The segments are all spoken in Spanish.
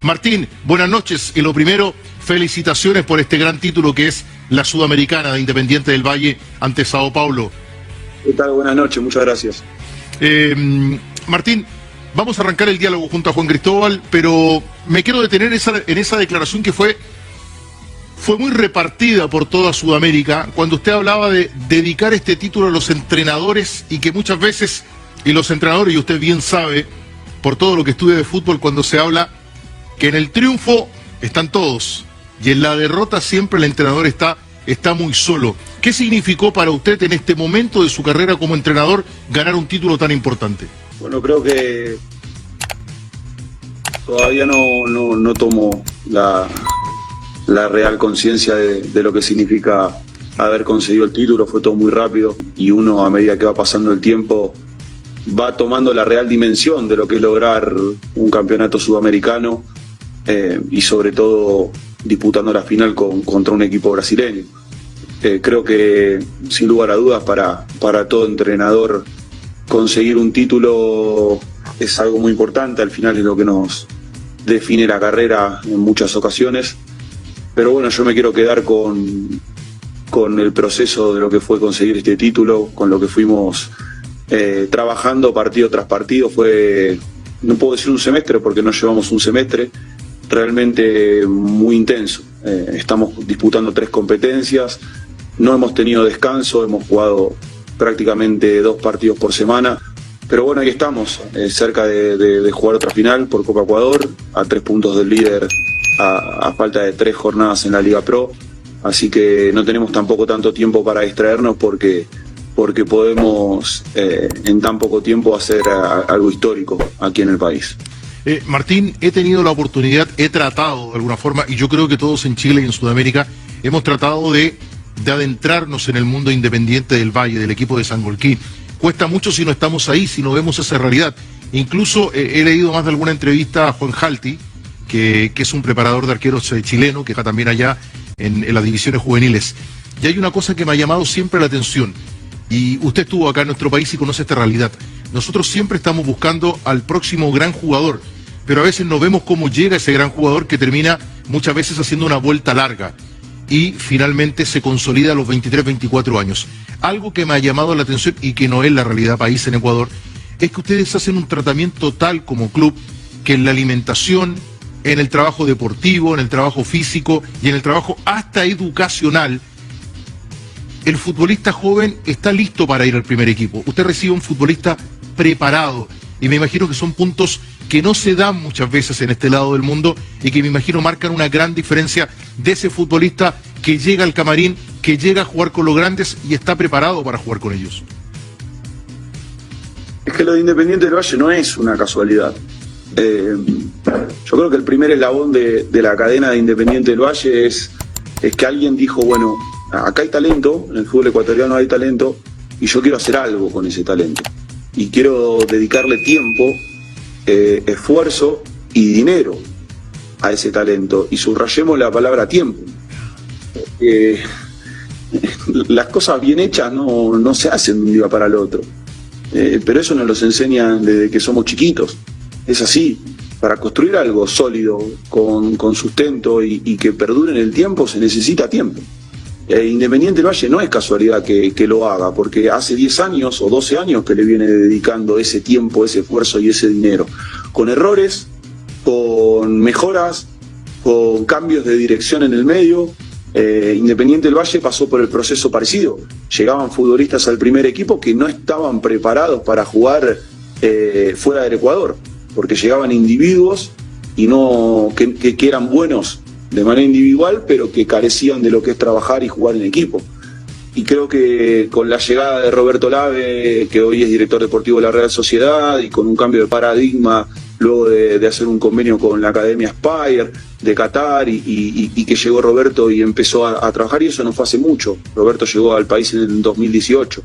Martín, buenas noches. Y lo primero, felicitaciones por este gran título que es la Sudamericana de Independiente del Valle ante Sao Paulo. ¿Qué tal? Buenas noches, muchas gracias. Martín, vamos a arrancar el diálogo junto a Juan Cristóbal, pero me quiero detener en esa declaración que fue muy repartida por toda Sudamérica, cuando usted hablaba de dedicar este título a los entrenadores y que muchas veces, y los entrenadores, y usted bien sabe, por todo lo que estudia de fútbol, cuando se habla que en el triunfo están todos y en la derrota siempre el entrenador está muy solo. ¿Qué significó para usted en este momento de su carrera como entrenador ganar un título tan importante? Bueno, creo que todavía no tomo la real conciencia de lo que significa haber conseguido el título. Fue todo muy rápido y uno, a medida que va pasando el tiempo, va tomando la real dimensión de lo que es lograr un campeonato sudamericano y sobre todo disputando la final contra un equipo brasileño. Creo que sin lugar a dudas para todo entrenador conseguir un título es algo muy importante. Al final es lo que nos define la carrera en muchas ocasiones, pero bueno, yo me quiero quedar con el proceso de lo que fue conseguir este título, con lo que fuimos trabajando partido tras partido. Fue, no puedo decir un semestre porque no llevamos un semestre, realmente muy intenso. Estamos disputando 3 competencias, no hemos tenido descanso, hemos jugado prácticamente 2 partidos por semana, pero bueno, ahí estamos, cerca de jugar otra final por Copa Ecuador, a 3 puntos del líder, a falta de 3 jornadas en la Liga Pro, así que no tenemos tampoco tanto tiempo para distraernos porque podemos en tan poco tiempo hacer algo histórico aquí en el país. Martín, he tenido la oportunidad, he tratado de alguna forma, y yo creo que todos en Chile y en Sudamérica hemos tratado de adentrarnos en el mundo independiente del Valle, del equipo de Sangolquí. Cuesta mucho si no estamos ahí, si no vemos esa realidad. Incluso he leído más de alguna entrevista a Juan Jalti, que es un preparador de arqueros chileno, que está también allá en las divisiones juveniles. Y hay una cosa que me ha llamado siempre la atención, y usted estuvo acá en nuestro país y conoce esta realidad. Nosotros siempre estamos buscando al próximo gran jugador, pero a veces no vemos cómo llega ese gran jugador que termina muchas veces haciendo una vuelta larga y finalmente se consolida a los 23, 24 años. Algo que me ha llamado la atención y que no es la realidad país en Ecuador, es que ustedes hacen un tratamiento tal como club que en la alimentación, en el trabajo deportivo, en el trabajo físico y en el trabajo hasta educacional, el futbolista joven está listo para ir al primer equipo. Usted recibe un futbolista preparado y me imagino que son puntos que no se dan muchas veces en este lado del mundo y que me imagino marcan una gran diferencia de ese futbolista que llega al camarín, que llega a jugar con los grandes y está preparado para jugar con ellos. Es que lo de Independiente del Valle no es una casualidad. Yo creo que el primer eslabón de la cadena de Independiente del Valle es que alguien dijo, bueno, acá hay talento, en el fútbol ecuatoriano hay talento y yo quiero hacer algo con ese talento. Y quiero dedicarle tiempo, esfuerzo y dinero a ese talento. Y subrayemos la palabra tiempo. Las cosas bien hechas no se hacen de un día para el otro. Pero eso nos lo enseñan desde que somos chiquitos. Es así. Para construir algo sólido, con sustento y que perdure en el tiempo, se necesita tiempo. Independiente del Valle no es casualidad que lo haga, porque hace 10 años o 12 años que le viene dedicando ese tiempo, ese esfuerzo y ese dinero. Con errores, con mejoras, con cambios de dirección en el medio. Independiente del Valle pasó por el proceso parecido. Llegaban futbolistas al primer equipo que no estaban preparados para jugar fuera del Ecuador, porque llegaban individuos y que eran buenos de manera individual, pero que carecían de lo que es trabajar y jugar en equipo. Y creo que con la llegada de Roberto Lave, que hoy es director deportivo de la Real Sociedad, y con un cambio de paradigma, luego de hacer un convenio con la Academia Spire de Qatar, y que llegó Roberto y empezó a trabajar, y eso no fue hace mucho. Roberto llegó al país en el 2018.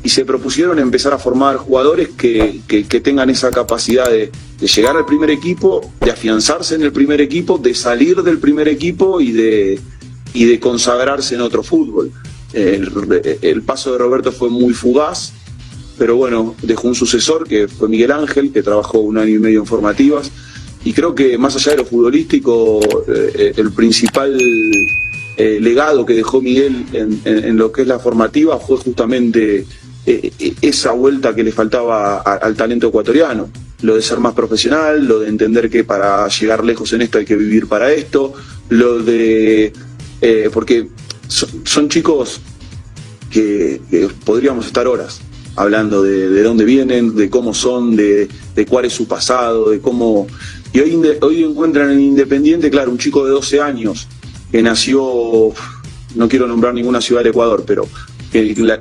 Y se propusieron empezar a formar jugadores que tengan esa capacidad de llegar al primer equipo, de afianzarse en el primer equipo, de salir del primer equipo y de consagrarse en otro fútbol. El paso de Roberto fue muy fugaz, pero bueno, dejó un sucesor que fue Miguel Ángel, que trabajó 1 año y medio en formativas, Y creo que más allá de lo futbolístico, el principal legado que dejó Miguel en lo que es la formativa fue justamente esa vuelta que le faltaba al talento ecuatoriano, lo de ser más profesional, lo de entender que para llegar lejos en esto hay que vivir para esto, lo de porque son chicos que podríamos estar horas hablando de dónde vienen, de cómo son, de cuál es su pasado, de cómo... Y hoy encuentran en Independiente, claro, un chico de 12 años que nació, no quiero nombrar ninguna ciudad del Ecuador, pero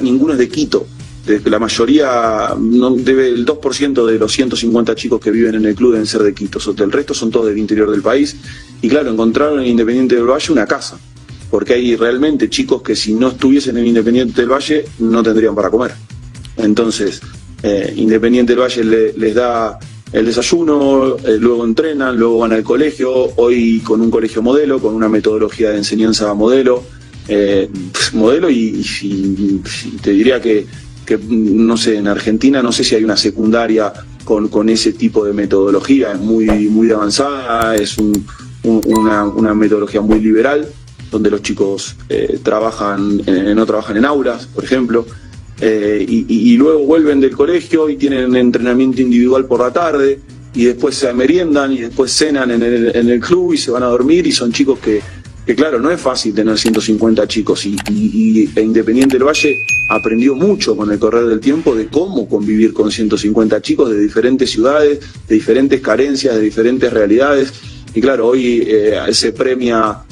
ninguno es de Quito. La mayoría, el 2% de los 150 chicos que viven en el club deben ser de Quito, el resto son todos del interior del país. Y claro, encontraron en Independiente del Valle una casa, porque hay realmente chicos que si no estuviesen en Independiente del Valle no tendrían para comer. Entonces, Independiente del Valle les da el desayuno, luego entrenan, luego van al colegio, hoy con un colegio modelo, con una metodología de enseñanza modelo, y te diría que no sé, en Argentina no sé si hay una secundaria con ese tipo de metodología, es muy avanzada, es una metodología muy liberal, donde los chicos no trabajan en aulas, por ejemplo. Y luego vuelven del colegio y tienen entrenamiento individual por la tarde y después se meriendan y después cenan en el club y se van a dormir, y son chicos que claro, no es fácil tener 150 chicos y Independiente del Valle aprendió mucho con el correr del tiempo de cómo convivir con 150 chicos de diferentes ciudades, de diferentes carencias, de diferentes realidades. Y claro, hoy se premia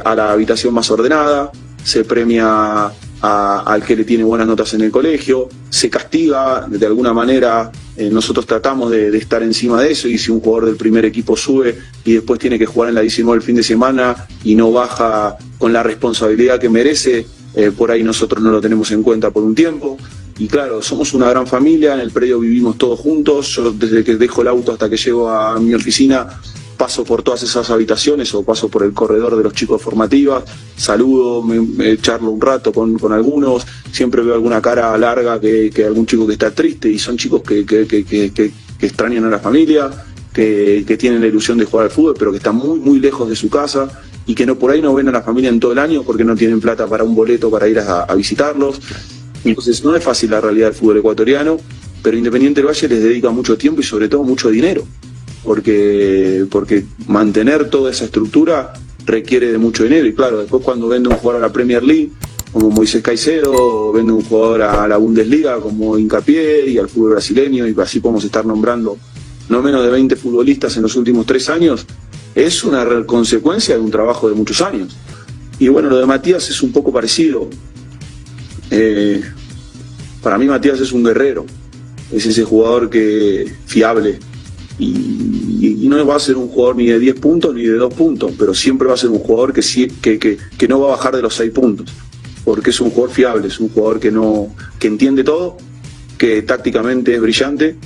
a la habitación más ordenada, se premia al que le tiene buenas notas en el colegio, se castiga de alguna manera. Nosotros tratamos de estar encima de eso, y si un jugador del primer equipo sube y después tiene que jugar en la 19 el fin de semana y no baja con la responsabilidad que merece, por ahí nosotros no lo tenemos en cuenta por un tiempo. Y claro, somos una gran familia, en el predio vivimos todos juntos. Yo desde que dejo el auto hasta que llego a mi oficina paso por todas esas habitaciones o paso por el corredor de los chicos formativas, saludo, me charlo un rato con algunos, siempre veo alguna cara larga que algún chico que está triste, y son chicos que extrañan a la familia, que tienen la ilusión de jugar al fútbol, pero que están muy lejos de su casa y que por ahí no ven a la familia en todo el año porque no tienen plata para un boleto para ir a visitarlos. Entonces no es fácil la realidad del fútbol ecuatoriano, pero Independiente del Valle les dedica mucho tiempo y sobre todo mucho dinero. Porque mantener toda esa estructura requiere de mucho dinero, y claro, después cuando vende un jugador a la Premier League como Moisés Caicedo, o vende un jugador a la Bundesliga como Hincapié y al fútbol brasileño, y así podemos estar nombrando no menos de 20 futbolistas en los últimos 3 años, es una consecuencia de un trabajo de muchos años. Y bueno, lo de Matías es un poco parecido. Para mí Matías es un guerrero, es ese jugador fiable, y no va a ser un jugador ni de 10 puntos ni de 2 puntos, pero siempre va a ser un jugador que no va a bajar de los 6 puntos, porque es un jugador fiable, es un jugador que entiende todo, que tácticamente es brillante,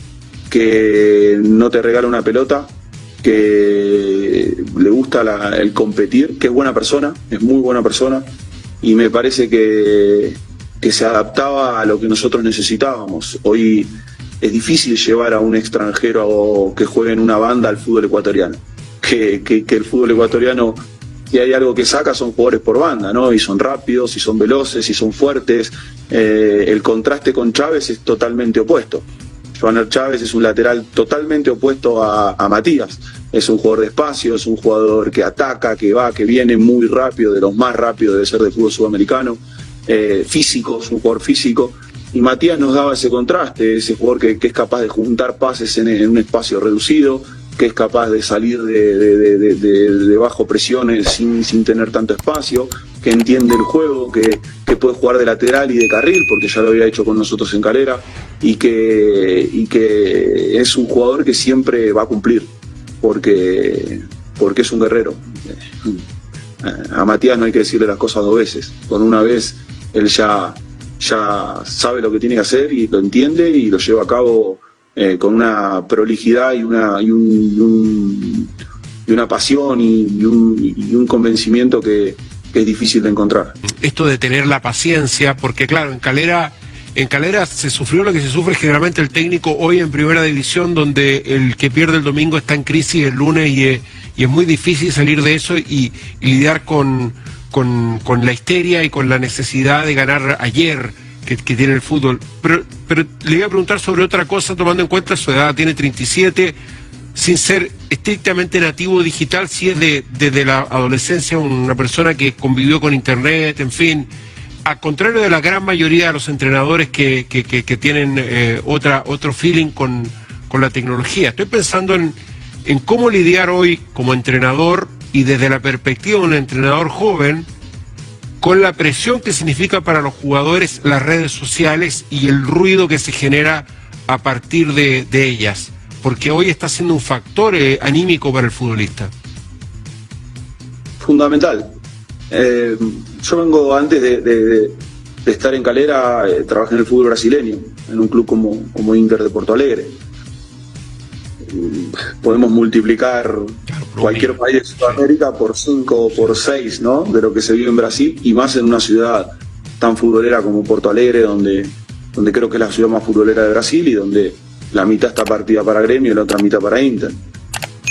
que no te regala una pelota, que le gusta el competir, que es buena persona, es muy buena persona, y me parece que se adaptaba a lo que nosotros necesitábamos. Hoy es difícil llevar a un extranjero que juegue en una banda al fútbol ecuatoriano. Que el fútbol ecuatoriano, si hay algo que saca, son jugadores por banda, ¿no? Y son rápidos, y son veloces, y son fuertes. El contraste con Chávez es totalmente opuesto. Joaner Chávez es un lateral totalmente opuesto a Matías. Es un jugador de espacio, es un jugador que ataca, que va, que viene muy rápido, de los más rápidos debe ser del fútbol sudamericano. Físico, es un jugador físico. Y Matías nos daba ese contraste, ese jugador que es capaz de juntar pases en un espacio reducido, que es capaz de salir de bajo presiones sin tener tanto espacio, que entiende el juego, que puede jugar de lateral y de carril, porque ya lo había hecho con nosotros en Calera, y que es un jugador que siempre va a cumplir, porque es un guerrero. A Matías no hay que decirle las cosas 2 veces, con una vez él ya sabe lo que tiene que hacer y lo entiende y lo lleva a cabo con una prolijidad y una pasión y un convencimiento que es difícil de encontrar. Esto de tener la paciencia, porque claro, en Calera en Calera se sufrió lo que se sufre generalmente el técnico hoy en primera división, donde el que pierde el domingo está en crisis el lunes y es muy difícil salir de eso y lidiar con la histeria y con la necesidad de ganar ayer que tiene el fútbol. Pero le iba a preguntar sobre otra cosa, tomando en cuenta su edad, tiene 37, sin ser estrictamente nativo digital, si es desde la adolescencia una persona que convivió con internet, en fin, al contrario de la gran mayoría de los entrenadores que tienen otro feeling con la tecnología. Estoy pensando en cómo lidiar hoy como entrenador y desde la perspectiva de un entrenador joven con la presión que significa para los jugadores las redes sociales y el ruido que se genera a partir de ellas, porque hoy está siendo un factor anímico para el futbolista. Fundamental. Yo vengo antes de estar en Calera, trabajé en el fútbol brasileño, en un club como Inter de Porto Alegre. Podemos multiplicar cualquier país de Sudamérica por 5 o por 6, ¿no?, de lo que se vive en Brasil, y más en una ciudad tan futbolera como Porto Alegre, donde creo que es la ciudad más futbolera de Brasil y donde la mitad está partida para Gremio y la otra mitad para Inter.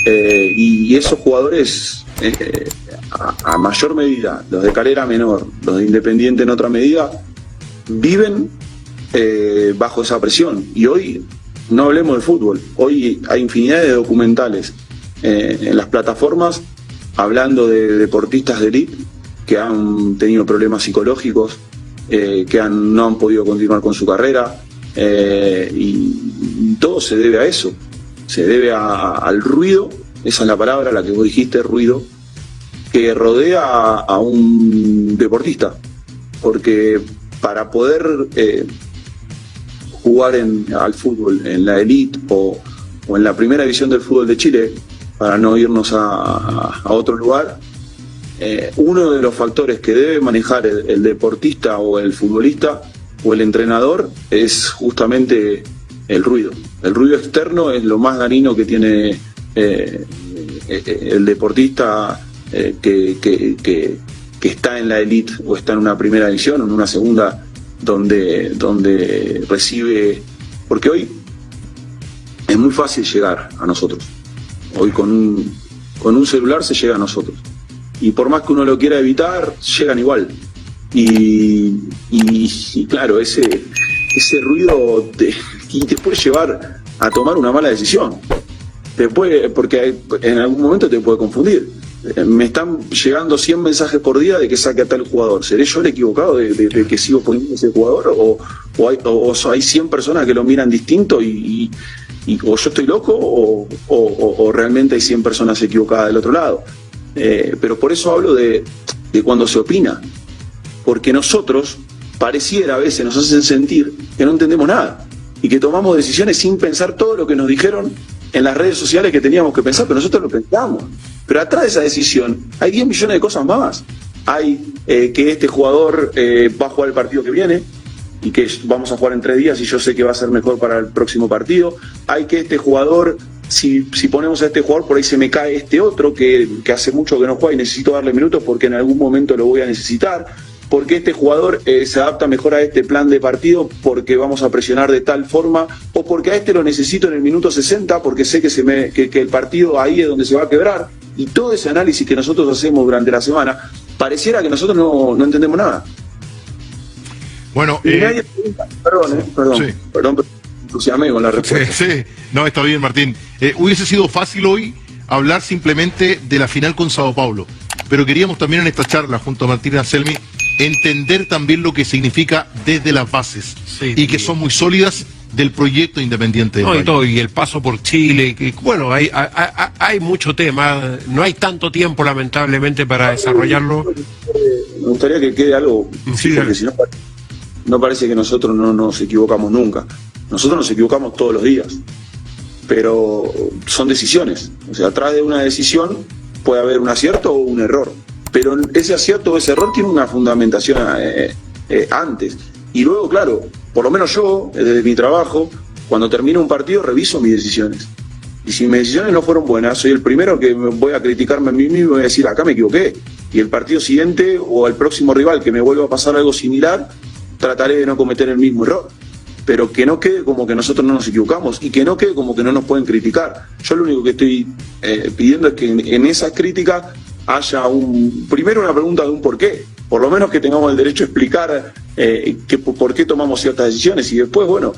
Y esos jugadores, a mayor medida, los de Calera menor, los de Independiente en otra medida, viven bajo esa presión. Y hoy no hablemos de fútbol, hoy hay infinidad de documentales en las plataformas hablando de deportistas de élite que han tenido problemas psicológicos, que no han podido continuar con su carrera, y todo se debe a eso, se debe al ruido, esa es la palabra, la que vos dijiste, ruido, que rodea a un deportista, porque para poder jugar al fútbol en la elite o en la primera división del fútbol de Chile, para no irnos a otro lugar, uno de los factores que debe manejar el deportista o el futbolista o el entrenador es justamente el ruido. El ruido externo es lo más dañino que tiene el deportista que está en la elite o está en una primera división o en una segunda, donde recibe, porque hoy es muy fácil llegar a nosotros. Hoy con un celular se llega a nosotros. Y por más que uno lo quiera evitar, llegan igual. Y claro, ese ruido te puede llevar a tomar una mala decisión. Porque en algún momento te puede confundir. Me están llegando 100 mensajes por día de que saque a tal jugador. ¿Seré yo el equivocado de que sigo poniendo ese jugador? ¿O hay 100 personas que lo miran distinto y o yo estoy loco o realmente hay 100 personas equivocadas del otro lado? Pero por eso hablo de cuando se opina. Porque nosotros, pareciera a veces, nos hacen sentir que no entendemos nada y que tomamos decisiones sin pensar todo lo que nos dijeron en las redes sociales que teníamos que pensar, pero nosotros lo pensamos. Pero atrás de esa decisión hay 10 millones de cosas más. Hay que este jugador va a jugar el partido que viene y que vamos a jugar en 3 días y yo sé que va a ser mejor para el próximo partido. Hay que este jugador, si ponemos a este jugador, por ahí se me cae este otro que hace mucho que no juega y necesito darle minutos porque en algún momento lo voy a necesitar. Porque este jugador se adapta mejor a este plan de partido porque vamos a presionar de tal forma, o porque a este lo necesito en el minuto 60 porque sé que el partido ahí es donde se va a quebrar. Y todo ese análisis que nosotros hacemos durante la semana, pareciera que nosotros no entendemos nada. Bueno, y nadie pregunta, perdón, pero entusiasmé con la respuesta. Sí, no, está bien, Martín. Hubiese sido fácil hoy hablar simplemente de la final con Sao Paulo, pero queríamos también en esta charla junto a Martín Anselmi entender también lo que significa desde las bases, sí, y que son muy sólidas del proyecto Independiente del Valle. Y el paso por Chile, que bueno, hay mucho tema, no hay tanto tiempo lamentablemente para desarrollarlo. Me gustaría que quede algo, sí, porque si no, no parece que nosotros no nos equivocamos nunca. Nosotros nos equivocamos todos los días, pero son decisiones. O sea, atrás de una decisión puede haber un acierto o un error. Pero ese acierto o ese error tiene una fundamentación antes. Y luego, claro, por lo menos yo, desde mi trabajo, cuando termino un partido, reviso mis decisiones. Y si mis decisiones no fueron buenas, soy el primero que voy a criticarme a mí mismo y voy a decir, acá me equivoqué. Y el partido siguiente o el próximo rival que me vuelva a pasar algo similar, trataré de no cometer el mismo error. Pero que no quede como que nosotros no nos equivocamos y que no quede como que no nos pueden criticar. Yo lo único que estoy pidiendo es que en esa crítica haya primero una pregunta de un por qué, por lo menos que tengamos el derecho a explicar por qué tomamos ciertas decisiones, y después, bueno,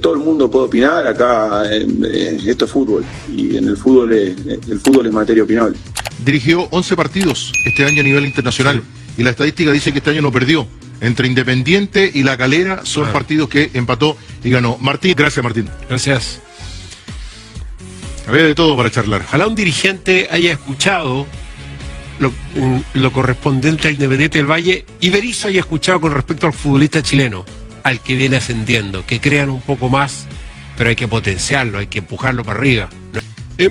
todo el mundo puede opinar, acá esto es fútbol, y en el fútbol es materia opinable. Dirigió 11 partidos este año a nivel internacional, y la estadística dice que este año no perdió. Entre Independiente y La Calera son partidos que empató y ganó. Martín, gracias Martín. Gracias. Había de todo para charlar. Ojalá un dirigente haya escuchado lo correspondiente al Independiente del Valle y Berizzo haya escuchado con respecto al futbolista chileno, al que viene ascendiendo, que crean un poco más, pero hay que potenciarlo, hay que empujarlo para arriba.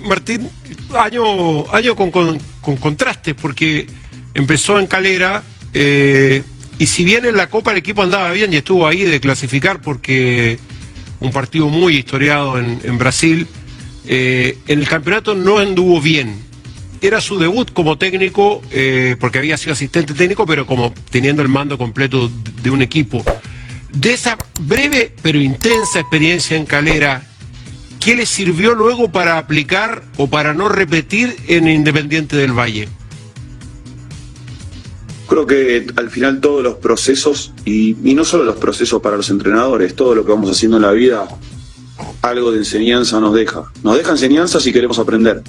Martín, año con contrastes, porque empezó en Calera, y si bien en la Copa el equipo andaba bien y estuvo ahí de clasificar porque un partido muy historiado en Brasil, en el campeonato no anduvo bien. Era su debut como técnico, porque había sido asistente técnico, pero como teniendo el mando completo de un equipo. De esa breve pero intensa experiencia en Calera, ¿qué le sirvió luego para aplicar o para no repetir en Independiente del Valle? Creo que al final todos los procesos, y no solo los procesos para los entrenadores, todo lo que vamos haciendo en la vida, algo de enseñanza nos deja. Nos deja enseñanza si queremos aprender.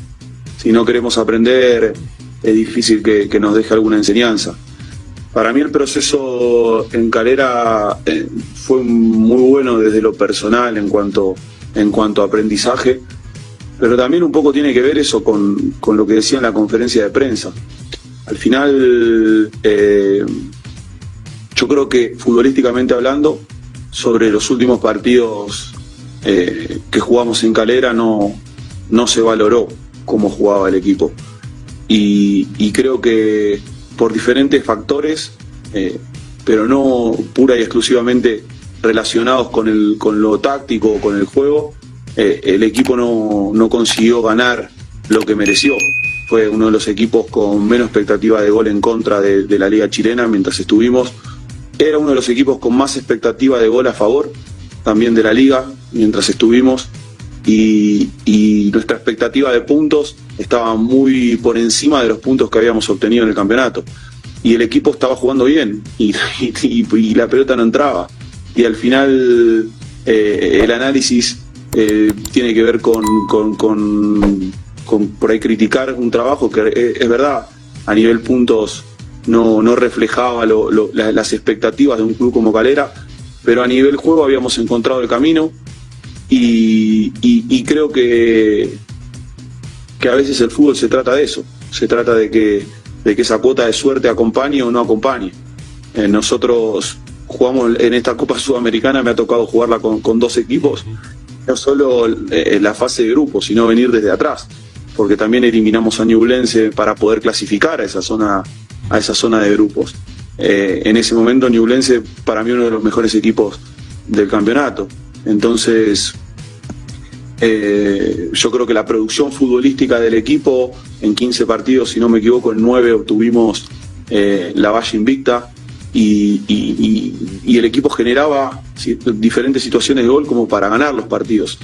Si no queremos aprender, es difícil que nos deje alguna enseñanza. Para mí el proceso en Calera fue muy bueno desde lo personal en cuanto a aprendizaje, pero también un poco tiene que ver eso con lo que decía en la conferencia de prensa. Al final, yo creo que futbolísticamente hablando, sobre los últimos partidos que jugamos en Calera no se valoró cómo jugaba el equipo. Y creo que por diferentes factores, pero no pura y exclusivamente relacionados con lo táctico o con el juego, el equipo no consiguió ganar lo que mereció. Fue uno de los equipos con menos expectativa de gol en contra de la Liga Chilena mientras estuvimos. Era uno de los equipos con más expectativa de gol a favor también de la Liga mientras estuvimos. Y nuestra expectativa de puntos estaba muy por encima de los puntos que habíamos obtenido en el campeonato. Y el equipo estaba jugando bien y la pelota no entraba. Y al final el análisis tiene que ver con por ahí criticar un trabajo que es verdad, a nivel puntos no reflejaba las expectativas de un club como Calera, pero a nivel juego habíamos encontrado el camino y creo que a veces el fútbol se trata de eso, se trata de que esa cuota de suerte acompañe o no acompañe. Nosotros jugamos en esta Copa Sudamericana, me ha tocado jugarla con dos equipos, no solo la fase de grupo, sino venir desde atrás, porque también eliminamos a Ñublense para poder clasificar a esa zona de grupos. En ese momento Ñublense para mí uno de los mejores equipos del campeonato. Entonces yo creo que la producción futbolística del equipo en 15 partidos, si no me equivoco, en 9 obtuvimos la valla invicta y el equipo generaba diferentes situaciones de gol como para ganar los partidos.